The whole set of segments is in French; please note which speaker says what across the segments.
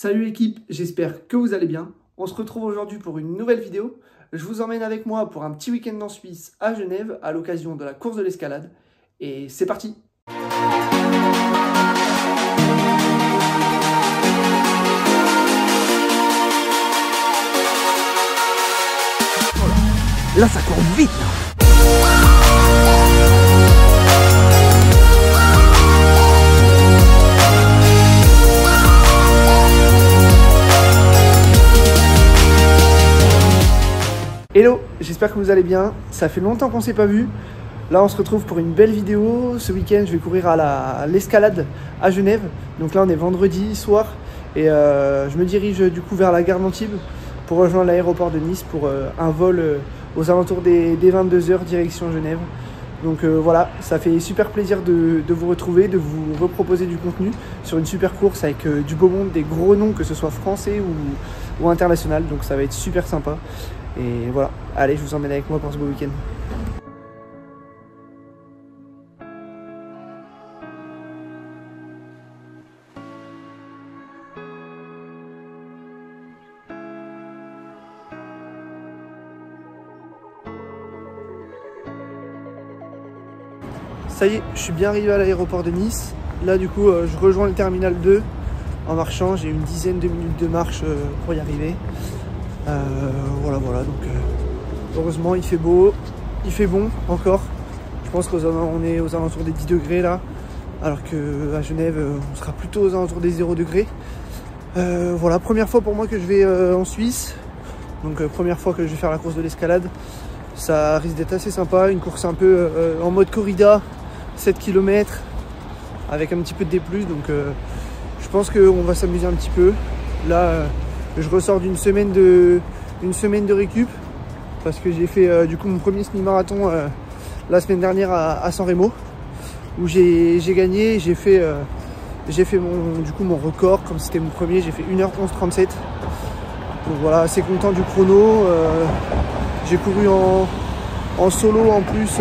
Speaker 1: Salut l'équipe, j'espère que vous allez bien. On se retrouve aujourd'hui pour une nouvelle vidéo. Je vous emmène avec moi pour un petit week-end en Suisse à Genève à l'occasion de la course de l'escalade. Et c'est parti!
Speaker 2: Là ça court vite là.
Speaker 1: Hello, j'espère que vous allez bien. Ça fait longtemps qu'on s'est pas vu. Là on se retrouve pour une belle vidéo. Ce week-end je vais courir à l'escalade à Genève. Donc là on est vendredi soir et je me dirige du coup vers la gare d'Antibes pour rejoindre l'aéroport de Nice pour un vol aux alentours des 22 h direction Genève. Donc voilà, ça fait super plaisir de vous retrouver, de vous reproposer du contenu sur une super course avec du beau monde, des gros noms, que ce soit français ou international. Donc ça va être super sympa. Et voilà, allez, je vous emmène avec moi pour ce beau week-end. Ça y est, je suis bien arrivé à l'aéroport de Nice. Là du coup, je rejoins le terminal 2 en marchant. J'ai une dizaine de minutes de marche pour y arriver. Voilà, donc heureusement il fait beau, il fait bon encore. Je pense qu'on est aux alentours des 10 degrés là, alors qu'à Genève on sera plutôt aux alentours des 0 degrés. Voilà, première fois pour moi que je vais en Suisse, donc première fois que je vais faire la course de l'escalade. Ça risque d'être assez sympa, une course un peu en mode corrida, 7 km avec un petit peu de D+, donc je pense qu'on va s'amuser un petit peu. Là je ressors d'une semaine de récup parce que j'ai fait du coup mon premier semi-marathon la semaine dernière à San Remo où j'ai gagné. J'ai fait mon record, comme c'était mon premier, j'ai fait 1h11:37. Donc voilà, assez content du chrono. J'ai couru en solo en plus.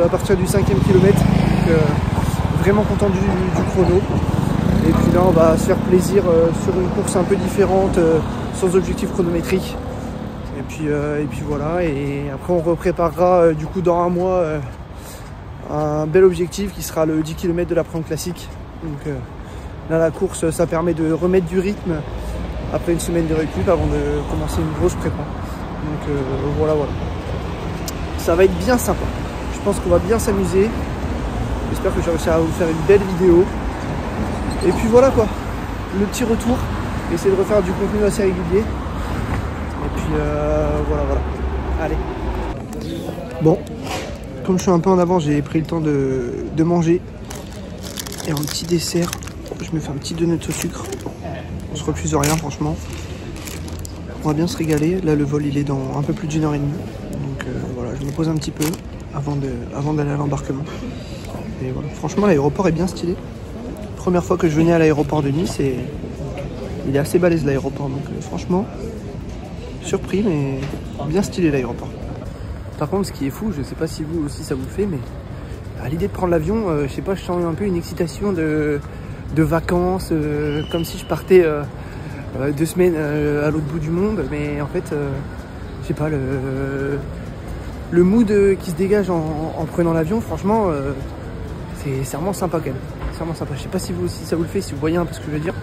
Speaker 1: À partir du 5e kilomètre. Donc vraiment content du chrono. Et puis là on va se faire plaisir sur une course un peu différente, sans objectif chronométrique. Et puis voilà, et après on repréparera du coup dans un mois un bel objectif qui sera le 10 km de la Prendre classique. Donc là la course ça permet de remettre du rythme après une semaine de récup avant de commencer une grosse prépa. Donc voilà. Ça va être bien sympa. Je pense qu'on va bien s'amuser. J'espère que j'ai réussi à vous faire une belle vidéo. Et puis voilà quoi, le petit retour, essayer de refaire du contenu assez régulier. Et puis voilà. Allez. Bon, comme je suis un peu en avant, j'ai pris le temps de manger. Et en petit dessert, je me fais un petit donut au sucre. On se refuse rien franchement. On va bien se régaler. Là le vol il est dans un peu plus d'1h30. Donc voilà, je me pose un petit peu avant d'aller à l'embarquement. Et voilà, franchement l'aéroport est bien stylé. Première fois que je venais à l'aéroport de Nice et il est assez balèze l'aéroport, donc franchement surpris mais bien stylé l'aéroport. Par contre ce qui est fou, je sais pas si vous aussi ça vous le fait, mais à l'idée de prendre l'avion, je sais pas, je sens un peu une excitation de vacances, comme si je partais 2 semaines à l'autre bout du monde, mais en fait je sais pas, le mood qui se dégage en prenant l'avion, franchement c'est vraiment sympa quand même. C'est vraiment sympa. Je sais pas si vous aussi ça vous le fait, si vous voyez un peu ce que je veux dire,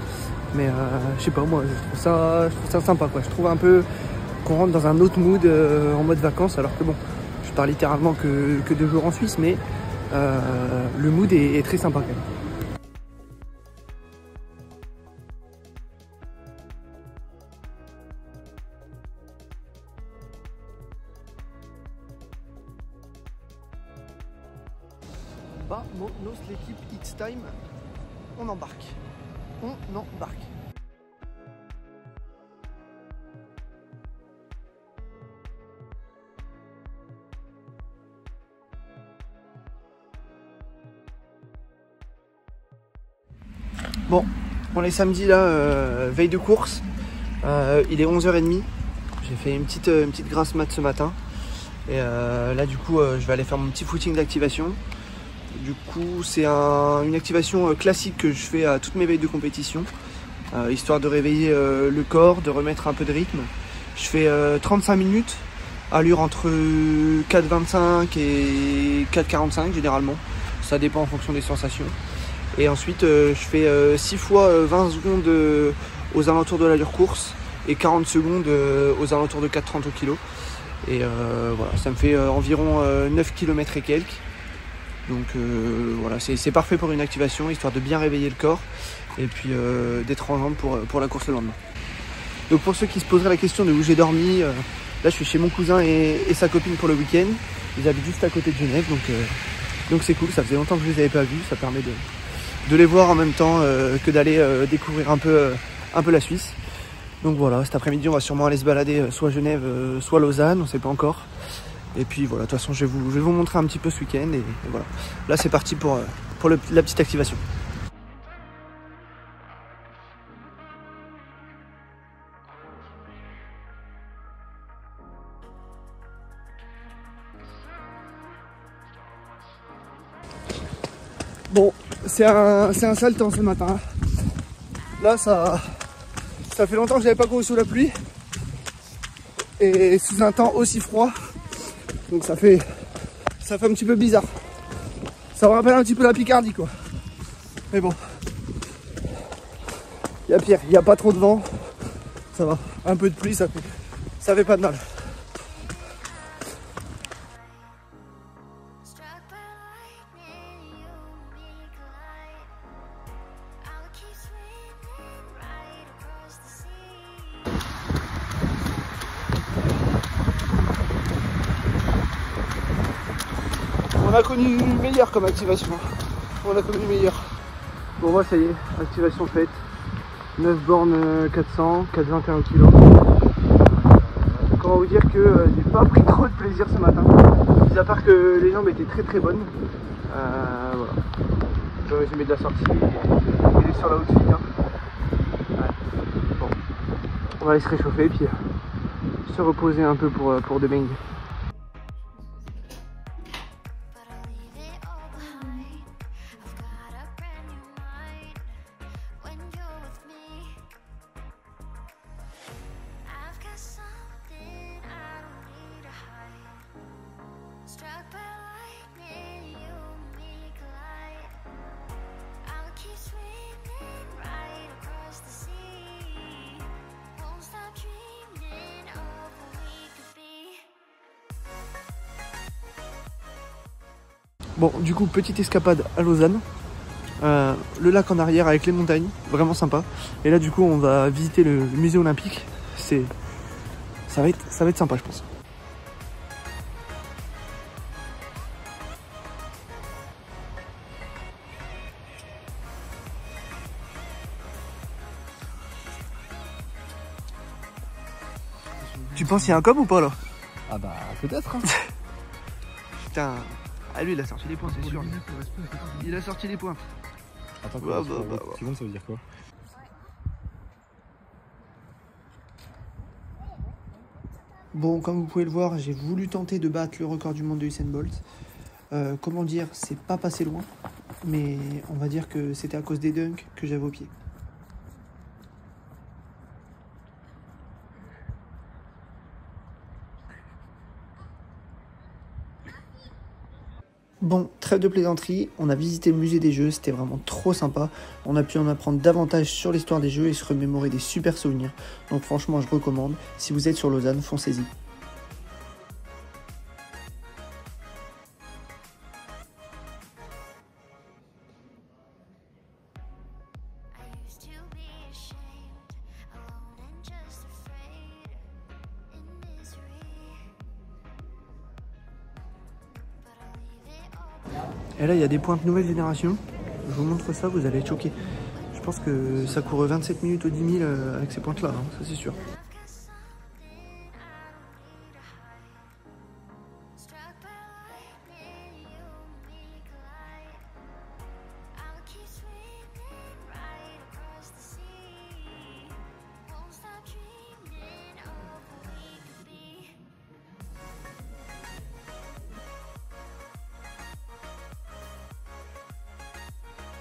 Speaker 1: mais je sais pas, moi je trouve ça sympa quoi. Je trouve un peu qu'on rentre dans un autre mood en mode vacances, alors que bon, je pars littéralement que 2 jours en Suisse, mais le mood est très sympa quand même. Nos l'équipe It's Time, on embarque. Bon, on est samedi là, veille de course. Il est 11h30. J'ai fait une petite grasse mat ce matin. Et là du coup je vais aller faire mon petit footing d'activation. Du coup, c'est une activation classique que je fais à toutes mes veilles de compétition, histoire de réveiller le corps, de remettre un peu de rythme. Je fais 35 minutes, allure entre 4,25 et 4,45 généralement. Ça dépend en fonction des sensations. Et ensuite, je fais 6 fois 20 secondes aux alentours de l'allure course et 40 secondes aux alentours de 4,30 au kilo. Et voilà, ça me fait environ 9 km et quelques. Donc voilà, c'est parfait pour une activation, histoire de bien réveiller le corps et puis d'être en jambes pour la course le lendemain. Donc pour ceux qui se poseraient la question de où j'ai dormi, là je suis chez mon cousin et sa copine pour le week-end. Ils habitent juste à côté de Genève, donc c'est cool, ça faisait longtemps que je les avais pas vus, ça permet de les voir en même temps que d'aller découvrir un peu la Suisse. Donc voilà, cet après-midi on va sûrement aller se balader soit Genève, soit Lausanne, on sait pas encore. Et puis voilà, de toute façon je vais vous montrer un petit peu ce week-end et voilà. Là c'est parti pour la petite activation. Bon, c'est un sale temps ce matin. Là ça fait longtemps que j'avais pas couru sous la pluie. Et sous un temps aussi froid. Donc ça fait un petit peu bizarre. Ça me rappelle un petit peu la Picardie quoi. Mais bon. Il y a pire, il n'y a pas trop de vent. Ça va. Un peu de pluie, ça fait pas de mal. On a connu meilleur comme activation. On a connu meilleur. Bon moi ça y est, activation faite. 9 bornes 400, 4,21 au kilo. Comment vous dire que j'ai pas pris trop de plaisir ce matin. Mis à part que les jambes étaient très bonnes. Voilà. Le résumé de la sortie. Il est sur la haute fille. Hein. Ouais. Bon. On va aller se réchauffer et puis se reposer un peu pour demain. Bon, du coup, petite escapade à Lausanne. Le lac en arrière avec les montagnes, vraiment sympa. Et là, du coup, on va visiter le musée olympique. Ça va être sympa, je pense. Tu penses qu'il y a un com ou pas là?
Speaker 2: Ah bah peut-être. Hein.
Speaker 1: Putain. Ah lui il a sorti les points, c'est sûr. Il a sorti les points.
Speaker 2: Attends, secondes, ça veut dire quoi?
Speaker 1: Bon, comme vous pouvez le voir, j'ai voulu tenter de battre le record du monde de Usain Bolt. Comment dire, c'est pas passé loin, mais on va dire que c'était à cause des dunks que j'avais au pied. Bon, trêve de plaisanterie, on a visité le musée des jeux, c'était vraiment trop sympa. On a pu en apprendre davantage sur l'histoire des jeux et se remémorer des super souvenirs. Donc franchement, je recommande. Si vous êtes sur Lausanne, foncez-y. Et là, il y a des pointes nouvelle génération. Je vous montre ça, vous allez être choqués. Je pense que ça court 27 minutes au 10 000 avec ces pointes-là, hein, ça c'est sûr.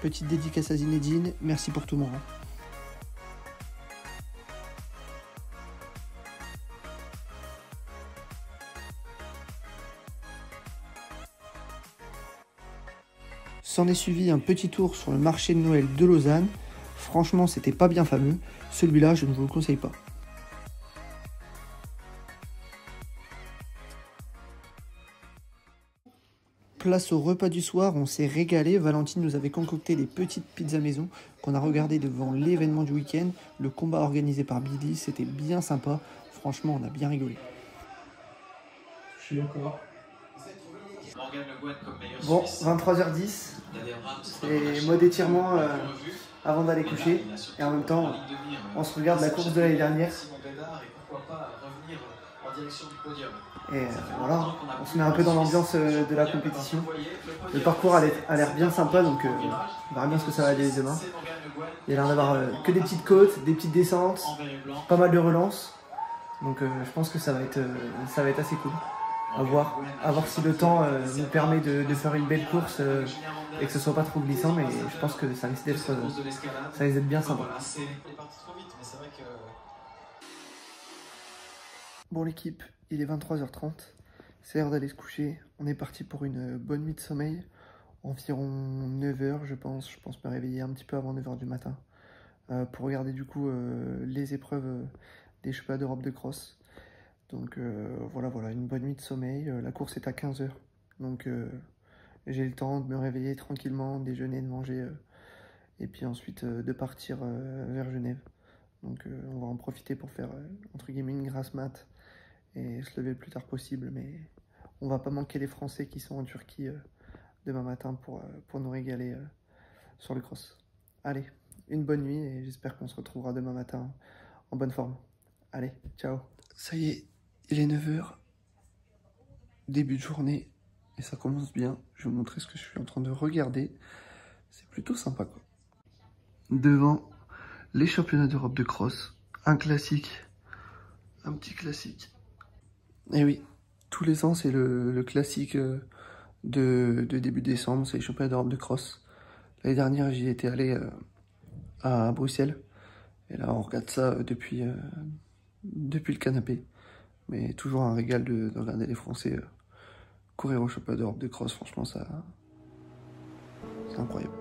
Speaker 1: Petite dédicace à Zinedine, merci pour tout mon rang. S'en est suivi un petit tour sur le marché de Noël de Lausanne. Franchement, c'était pas bien fameux. Celui-là, je ne vous le conseille pas. Place au repas du soir, on s'est régalé. Valentine nous avait concocté des petites pizzas maison qu'on a regardées devant l'événement du week-end. Le combat organisé par Billy, c'était bien sympa. Franchement, on a bien rigolé. Je suis encore. Bon, 23h10. C'est mode étirement avant d'aller coucher. Et en même temps, on se regarde la course de l'année dernière. Et voilà, on se met un peu dans l'ambiance de la compétition. Le parcours a l'air bien sympa, donc on verra bien ce que ça va aller demain. Il y a l'air d'avoir que des petites côtes, des petites descentes, pas mal de relances. Donc je pense que ça va être assez cool. À voir si le temps nous permet de faire une belle course et que ce soit pas trop glissant, mais je pense que ça risque d'être bien sympa. Bon l'équipe, il est 23h30, c'est l'heure d'aller se coucher. On est parti pour une bonne nuit de sommeil, environ 9h je pense me réveiller un petit peu avant 9h du matin pour regarder du coup les épreuves des championnats d'Europe de cross. Donc voilà, une bonne nuit de sommeil. La course est à 15h, donc j'ai le temps de me réveiller tranquillement, de déjeuner, de manger, et puis ensuite de partir vers Genève. Donc on va en profiter pour faire entre guillemets une grasse mat et se lever le plus tard possible, mais on va pas manquer les Français qui sont en Turquie demain matin pour nous régaler sur le cross. Allez, une bonne nuit et j'espère qu'on se retrouvera demain matin en bonne forme. Allez, ciao. Ça y est, il est 9h, début de journée, et ça commence bien. Je vais vous montrer ce que je suis en train de regarder. C'est plutôt sympa, quoi. Devant les championnats d'Europe de cross, un classique, un petit classique. Et oui, tous les ans, c'est le classique de début décembre, c'est les championnats d'Europe de cross. L'année dernière, j'y étais allé à Bruxelles, et là, on regarde ça depuis le canapé. Mais toujours un régal de regarder les Français courir au championnat d'Europe de cross. Franchement, c'est incroyable.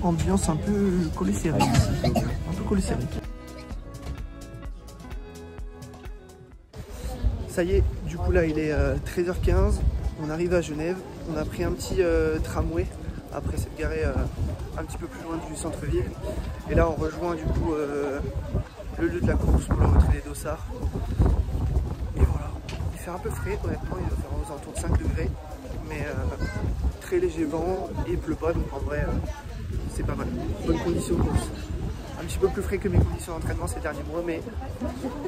Speaker 1: Ambiance un peu collée serrée. Un peu collée serrée. Ça y est, du coup là il est 13h15. On arrive à Genève. On a pris un petit tramway après s'être garé un petit peu plus loin du centre-ville. Et là on rejoint du coup le lieu de la course pour le retrait des dossards. Et voilà, il fait un peu frais honnêtement, il va faire aux alentours de 5 degrés. Mais très léger vent et il pleut pas, donc en vrai c'est pas mal. Bonne condition de course. Un petit peu plus frais que mes conditions d'entraînement ces derniers mois, mais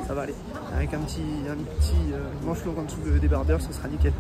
Speaker 1: ça va aller. Avec un petit manche long en dessous des débardeurs, ce sera nickel.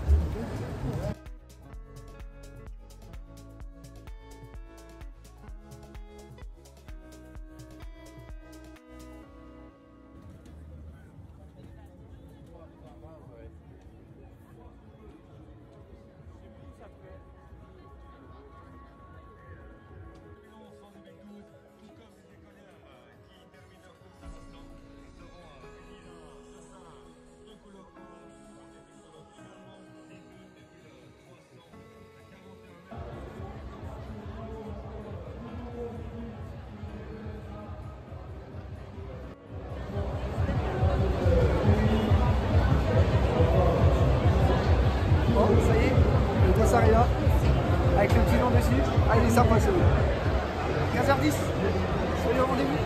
Speaker 1: Ça y est, le dossard est là, avec le petit nom dessus. Ah, il est sympa celui-là. 15h10, soyez au rendez-vous.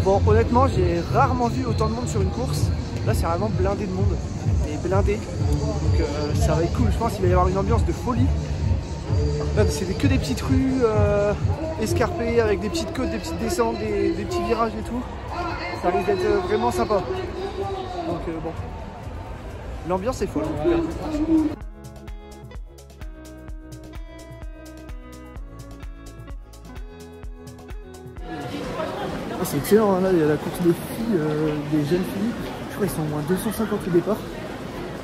Speaker 1: Bon, honnêtement, j'ai rarement vu autant de monde sur une course. Là c'est vraiment blindé de monde, et blindé, donc ça va être cool. Je pense qu'il va y avoir une ambiance de folie. Là c'est que des petites rues escarpées avec des petites côtes, des petites descentes, des petits virages et tout. Ça risque d'être vraiment sympa. Donc bon, l'ambiance est folle. C'est excellent, hein. Là il y a la course de filles, des jeunes filles. Je crois qu'ils sont au moins 250 au départ.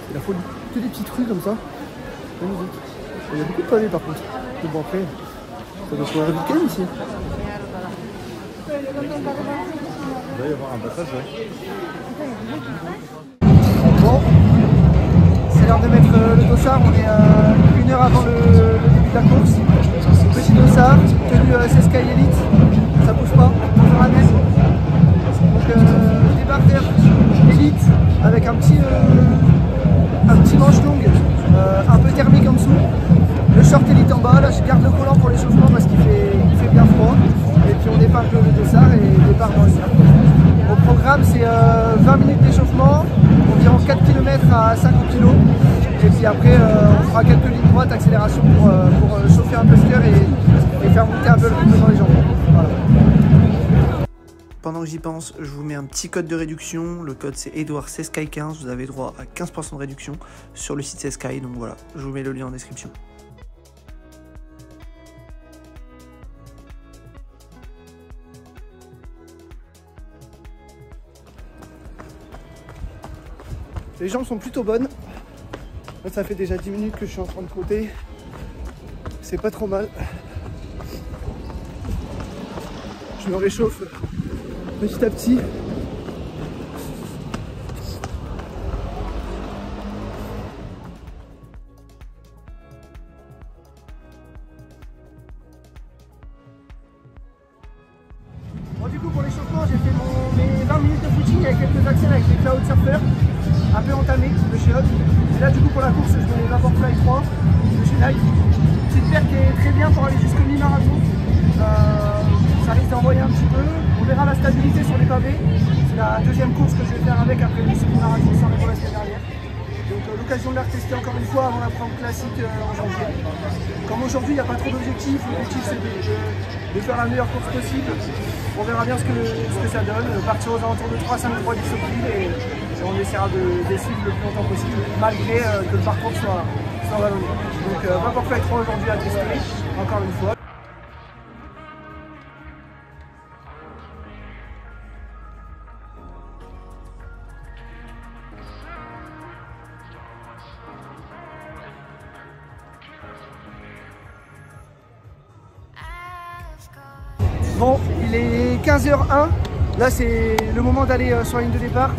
Speaker 1: C'est la folie. Que des petites rues comme ça. Magnifique. Il y a beaucoup de pavés par contre. Mais bon après, ça doit se voir vite quand même ici.
Speaker 2: Il va y avoir un passage, ouais.
Speaker 1: Bon, c'est l'heure de mettre le dossard. On est 1 heure avant le début de la course. Petit dossard, tenue Seskai Elite. Ça bouge pas, on la même. Donc débardeur Elite avec un petit manche longue, un peu thermique en dessous. Le short Elite en bas. Là je garde le collant pour l'échauffement parce qu'il fait bien froid. Et puis on épingle le dossard et départ dans le cercle. Au programme c'est 20 minutes d'échauffement, environ 4 km à 50 kg. Et puis après on fera quelques lignes droites, accélération pour chauffer un peu ce cœur et faire monter un peu le rythme dans les jambes. Voilà. Pendant que j'y pense, je vous mets un petit code de réduction. Le code c'est Edouard Seskai 15. Vous avez droit à 15% de réduction sur le site Seskai. Donc voilà, je vous mets le lien en description. Les jambes sont plutôt bonnes. Là, ça fait déjà 10 minutes que je suis en train de trotter. C'est pas trop mal. Je me réchauffe petit à petit. Bon, du coup pour l'échauffement j'ai fait mes 20 minutes de footing avec quelques accès avec les Cloud Surfer. Un peu entamé de chez Hot. Et là du coup pour la course je mets Vaporfly 3 de chez Nike. Petite paire qui est très bien pour aller jusqu'au mi-marathon. Ça risque d'envoyer un petit peu. On verra la stabilité sur les pavés. C'est la deuxième course que je vais faire avec après le semi-marathon sans la semaine dernière. Donc l'occasion de la retester encore une fois avant la prendre classique en janvier. Comme aujourd'hui il n'y a pas trop d'objectifs, l'objectif c'est de faire la meilleure course possible. On verra bien ce que ça donne. Partir aux alentours de 3-5 3 disciplines et on essaiera de suivre le plus longtemps possible malgré que le parcours soit vallonné. Donc Vaporfly 3 aujourd'hui à tester, encore une fois. Bon, il est 15h01, là c'est le moment d'aller sur la ligne de départ.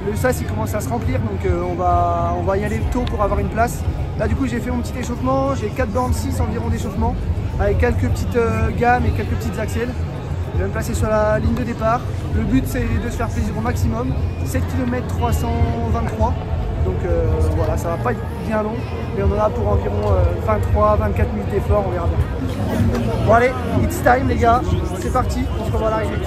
Speaker 1: Le sas il commence à se remplir donc on va y aller tôt pour avoir une place. Là du coup j'ai fait mon petit échauffement, j'ai 4 bandes 6 environ d'échauffement avec quelques petites gammes et quelques petites axelles. Je vais me placer sur la ligne de départ. Le but c'est de se faire plaisir au maximum. 7 km 323. Donc voilà, ça va pas être bien long, mais on en a pour environ 23-24 minutes d'effort, on verra bien. Bon allez, it's time les gars, c'est parti, on se revoit à l'arrivée.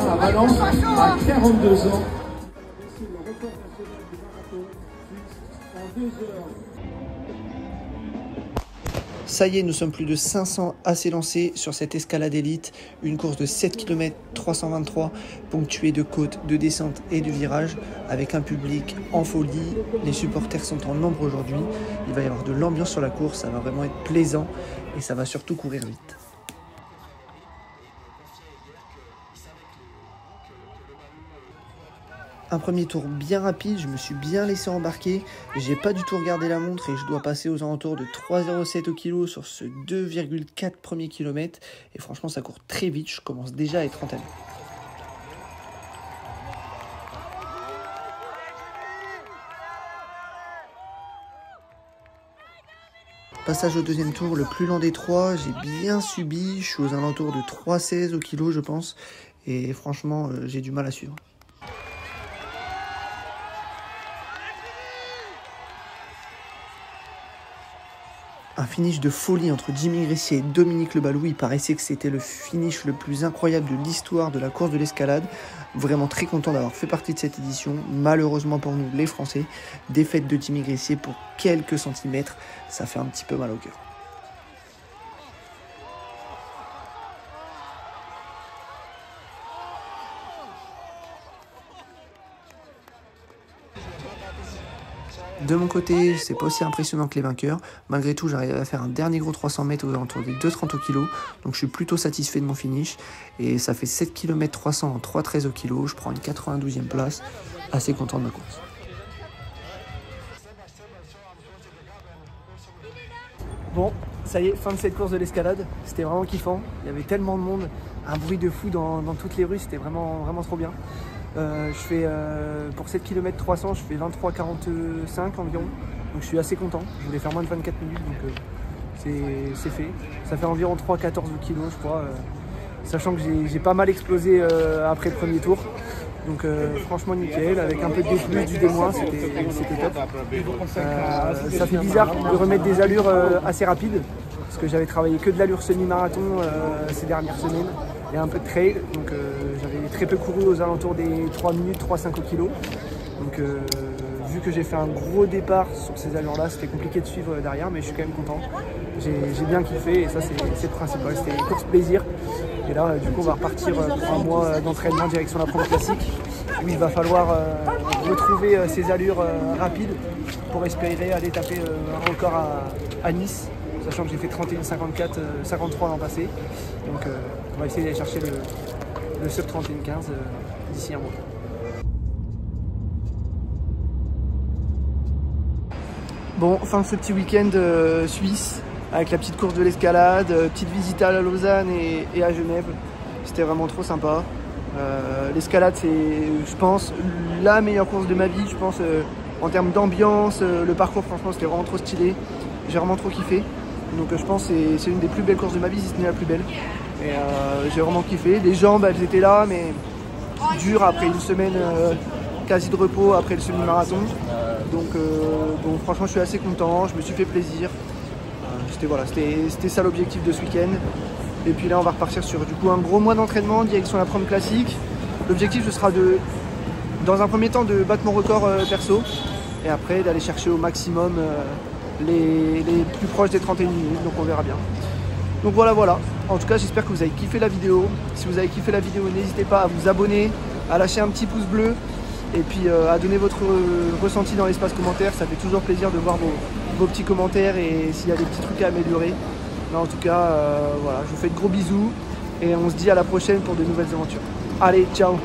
Speaker 3: À Valence, à 42 ans.
Speaker 1: Ça y est, nous sommes plus de 500 à s'élancer sur cette escalade élite, une course de 7 km 323 ponctuée de côtes, de descentes et de virages avec un public en folie. Les supporters sont en nombre aujourd'hui, il va y avoir de l'ambiance sur la course, ça va vraiment être plaisant et ça va surtout courir vite. Un premier tour bien rapide, je me suis bien laissé embarquer, j'ai pas du tout regardé la montre et je dois passer aux alentours de 3,07 au kilo sur ce 2,4 premiers kilomètres et franchement ça court très vite, je commence déjà à être entamé. Passage au deuxième tour, le plus lent des trois, j'ai bien subi, je suis aux alentours de 3,16 au kilo je pense et franchement j'ai du mal à suivre. Un finish de folie entre Jimmy Gressier et Dominique Le Balou. Il paraissait que c'était le finish le plus incroyable de l'histoire de la course de l'escalade. Vraiment très content d'avoir fait partie de cette édition. Malheureusement pour nous, les Français, défaite de Jimmy Gressier pour quelques centimètres. Ça fait un petit peu mal au cœur. De mon côté, c'est pas aussi impressionnant que les vainqueurs. Malgré tout, j'arrive à faire un dernier gros 300 mètres autour des 2,30 au kilo. Donc je suis plutôt satisfait de mon finish. Et ça fait 7 km 300 en 3,13 au kilo. Je prends une 92e place. Assez content de ma course. Bon, ça y est, fin de cette course de l'escalade. C'était vraiment kiffant. Il y avait tellement de monde. Un bruit de fou dans toutes les rues. C'était vraiment trop bien. Je fais pour 7 km 300, je fais 23,45 environ, donc je suis assez content. Je voulais faire moins de 24 minutes, donc c'est fait. Ça fait environ 3,14 au kilo, je crois, sachant que j'ai pas mal explosé après le premier tour. Donc franchement nickel, avec un peu de D+, du D-, c'était top. Ça fait bizarre de remettre des allures assez rapides, parce que j'avais travaillé que de l'allure semi-marathon ces dernières semaines. Et un peu de trail, donc j'avais très peu couru aux alentours des 3 minutes, 3,5 au kilo. Donc vu que j'ai fait un gros départ sur ces allures-là, c'était compliqué de suivre derrière, mais je suis quand même content. J'ai bien kiffé et ça c'est le principal, c'était une course plaisir. Et là du coup on va repartir pour un mois d'entraînement direction la Promo Classique, où il va falloir retrouver ces allures rapides pour espérer aller taper un record à Nice. Sachant que j'ai fait 31,54, 53 l'an passé. Donc on va essayer d'aller chercher le sub 31,15 d'ici un mois. Bon, fin de ce petit week-end suisse, avec la petite course de l'escalade, petite visite à Lausanne et à Genève. C'était vraiment trop sympa. L'escalade, c'est, je pense, la meilleure course de ma vie. Je pense en termes d'ambiance, le parcours, franchement, c'était vraiment trop stylé. J'ai vraiment trop kiffé. Donc je pense que c'est une des plus belles courses de ma vie, si ce n'est la plus belle. Et j'ai vraiment kiffé. Les jambes, elles étaient là, mais dures après une semaine quasi de repos après le semi-marathon. Donc bon, franchement, je suis assez content. Je me suis fait plaisir. C'était ça l'objectif de ce week-end. Et puis là, on va repartir sur du coup un gros mois d'entraînement direction la Promo Classique. L'objectif, ce sera dans un premier temps, de battre mon record perso. Et après, d'aller chercher au maximum les plus proches des 31 minutes, donc on verra bien. Donc voilà. En tout cas, j'espère que vous avez kiffé la vidéo. Si vous avez kiffé la vidéo, n'hésitez pas à vous abonner, à lâcher un petit pouce bleu et puis à donner votre ressenti dans l'espace commentaire. Ça fait toujours plaisir de voir vos petits commentaires et s'il y a des petits trucs à améliorer. Mais en tout cas, voilà, je vous fais de gros bisous et on se dit à la prochaine pour de nouvelles aventures. Allez, ciao!